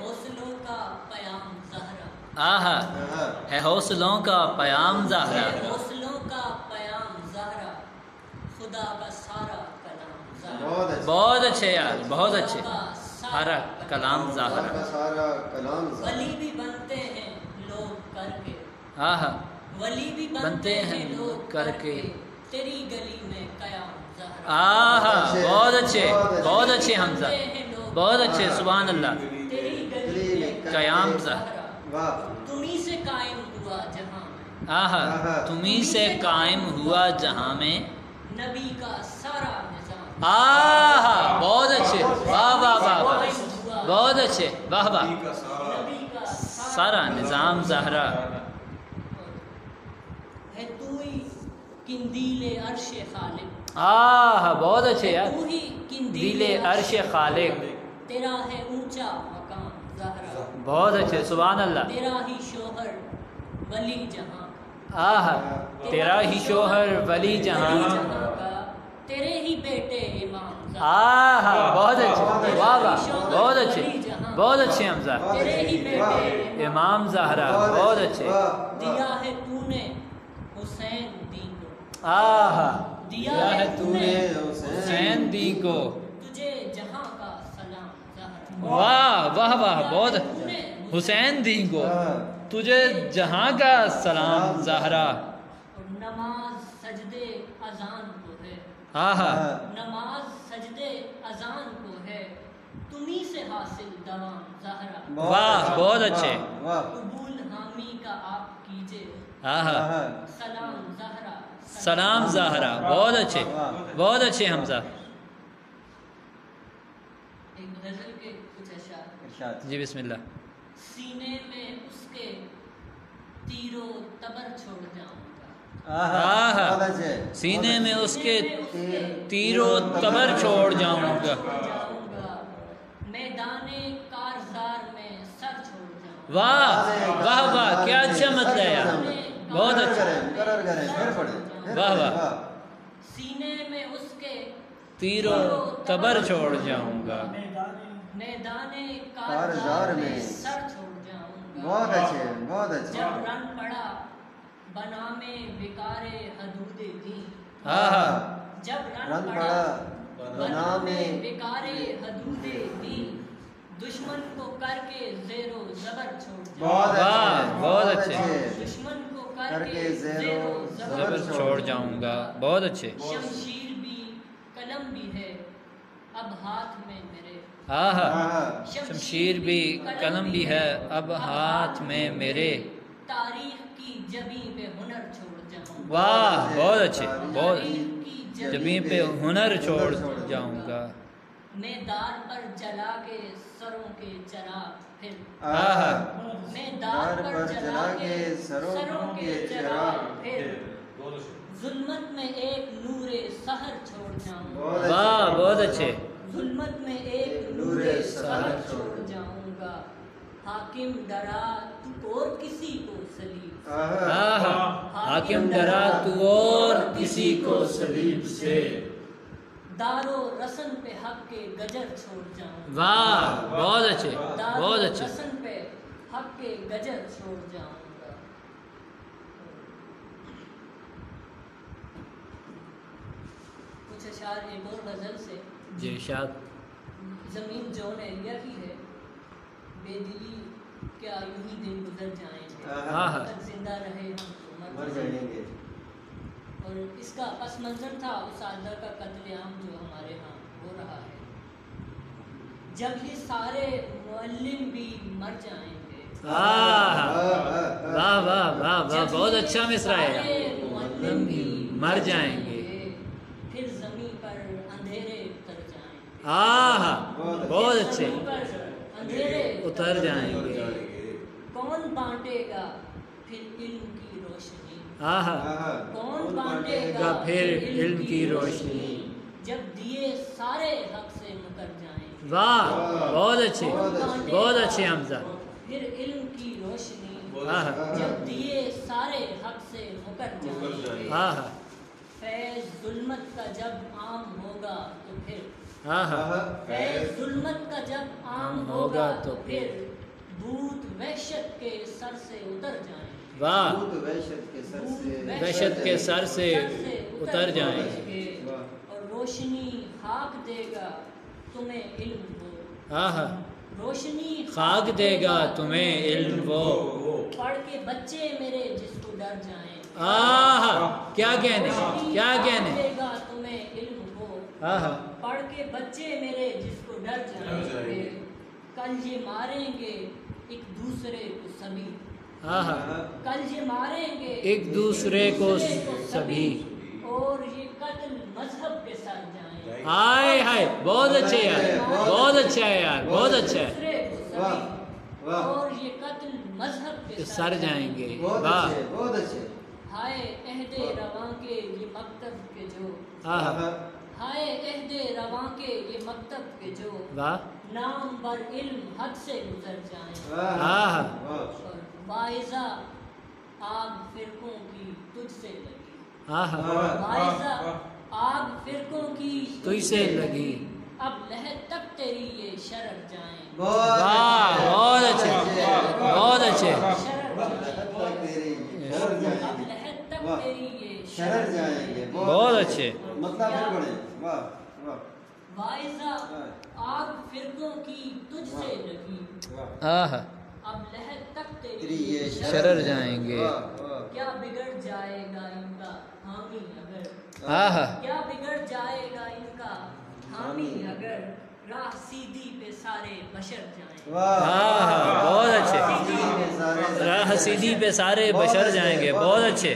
حوصلوں کا پیام زہرا، آہا ہے حوصلوں کا پیام زہرا، حوصلوں کا پیام زہرا، خدا کا سارا کلام زہرا، بہت اچھے یار، بہت اچھے، خدا کا سارا کلام زہرا، ولی بھی بنتے ہیں لوگ کر کے، آہا ولی بھی بنتے ہیں لوگ کر کے، تیری گلی میں قیام زہرا، آہا بہت اچھے، بہت اچھے حمزہ، بہت اچھے، سبحان اللہ، تیری گلی میں قیام زہرا، تمہیں سے قائم ہوا جہاں میں، آہا تمہیں سے قائم ہوا جہاں میں، نبی کا سارا نظام، آہا بہت اچھے، واہ واہ واہ واہ، بہت اچھے، واہ واہ، نبی کا سارا نظام زہرا، ہے تو ہی قندیل عرش خالق، آہا بہت اچھے یار، تو ہی دل عرش خالق، تیرا ہے اونچا مقام زہرا، بہت اچھے، سبحان اللہ، تیرا ہی شوہر ولی جہاں، آہا تیرا ہی شوہر ولی جہاں، کا تیرے ہی بیٹے امام زہرا، آہا بہت اچھے، واہ واہ، بہت اچھے، بہت اچھے حمزہ، تیرے ہی بیٹے امام زہرا، بہت اچھے، دیا ہے تو نے حسین دین کو، آہا دیا ہے تو نے حسین دی کو، تجھے جہاں کا سلام زہرا، واہ واہ واہ، بہت حسین دی کو، تجھے جہاں کا سلام زہرا، اور نماز سجدے اذان کو ہے، آہا نماز سجدے اذان کو ہے، تمہیں سے حاصل دوام زہرا، واہ بہت اچھے، قبول حامی کا آپ کیجے آہا سلام زہرا، سلام زہرا، بہت اچھے، بہت اچھے حمزہ، ایک غزل کے کچھ اشعار، جی بسم اللہ، سینے میں اس کے تیر و تبر چھوڑ جاؤں گا، آہا سینے میں اس کے تیر و تبر چھوڑ جاؤں گا، میدان کارزار میں سر چھوڑ جاؤں گا، واہ واہ واہ، کیا اچھا مطلب ہے یار، بہت اچھا، واہ واہ، سینے میں اس کے تیر و تبر چھوڑ جاؤں گا، میدان کارزار میں سر چھوڑ جاؤں گا، بہت اچھے، بہت اچھے، جب رن پڑا بنام وقار حدود دین، آہا جب رن پڑا بنام وقار حدود دین، دشمن کو کر کے زیر و زبر چھوڑ جاؤں گا، واہ بہت اچھے، دشمن کو کر کے زیر و زبر چھوڑ جاؤں گا، بہت اچھے، شمشیر بھی قلم بھی ہے اب ہاتھ میں میرے، آہا شمشیر بھی قلم بھی ہے اب ہاتھ میں میرے، تاریخ کی جبیں پہ ہنر چھوڑ جاؤں گا، واہ بہت اچھے، بہت تاریخ کی جبیں پہ ہنر چھوڑ جاؤں گا، میں دار پر جلا کے سروں کے چراغ پھر، آہا میں دار پر جلا کے سروں کے چراغ پھر، ظلمت میں ایک نور سحر چھوڑ جاؤں گا، واہ بہت اچھے، ظلمت میں ایک نور سحر چھوڑ جاؤں گا، حاکم ڈرا تو اور کسی کو سلیب، آہا حاکم ڈرا تو اور کسی کو صلیب سے، دار و رسن پہ حق کے گجر چھوڑ جاؤں گا، واہ بہت اچھے، دار بہت و اچھے، رسن پہ حق کے گجر چھوڑ جاؤں گا، کچھ اشعار ایک اور غزل سے، جی ارشاد، زمین جون ایریا کی ہے، بے دلی کیا یوں ہی دن گزر جائیں گے، آہا تک زندہ رہے ہم تو مر مر جائیں جائیں گے، گے، اور اس کا پس منظر تھا اس آدھا کا قتل عام جو ہمارے ہاں ہو رہا ہے، جب یہ سارے معلم بھی مر جائیں گے، آہا واہ واہ واہ واہ، بہت اچھا مصرع ہے، سارے معلم بھی مر جائیں گے، پھر زمین پر اندھیرے اتر جائیں گے، آہا بہت اچھے، زمین پر اندھیرے اتر جائیں گے، کون بانٹے گا پھر علم کی روشنی، آہا کون بانٹے گا گا پھر علم کی روشنی، جب دیے سارے حق سے مکر جائیں گے، واہ بہت اچھے، بہت اچھے حمزہ، پھر علم کی روشنی، آہا جب دیے سارے حق سے مکر جائیں گے، آہا فیض ظلمت کا جب عام ہوگا تو پھر اے ظلمت کا جب عام ہوگا تو پھر بھوت وحشت کے سر سے اتر جائیں واہ وحشت کے سر سے اتر جائیں اور روشنی خاک دے گا تمہیں علم وہ روشنی خاک دے گا تمہیں علم وہ پڑھ کے بچے میرے جس کو ڈر جائیں کیا کہنے دے گا تمہیں علم وہ پڑھ کے بچے میرے جس کو ڈر جائیں کل یہ ماریں گے ایک دوسرے کو سبھی کل یہ ماریں گے ایک دوسرے کو سبھی اور یہ قتل مذہب کے ساتھ جائیں ہائے بہت اچھے یار بہت اچھا ہے یار بہت اچھا ہے اور یہ قتل مذہب کے سر جائیں گے بہت اچھے ہائے عہد رواں کے یہ مکتب کے جو ہائے عہد رواں کے یہ مکتب کے جو نام بر علم حد سے گزر جائیں اور باعثہ آگ فرقوں کی تجھ سے لگی باعثہ آگ فرقوں کی تجھ سے لگی اب لہد تک تیری یہ شرر جائیں بہت اچھے بہت اچھے اب لہد تک تیری یہ شرر جائیں گے بہت اچھے مطلب بڑے باعثہ آگ فرقوں کی تجھ سے لگی اب لہد تک تیری یہ شرر جائیں گے کیا بگڑ جائے گا ان کا حامی اگر کیا بگڑ جائے گا ان کا حامی اگر راہ سیدھی پہ سارے بشر جائیں بہت اچھے راہ سیدھی پہ سارے بشر جائیں گے بہت اچھے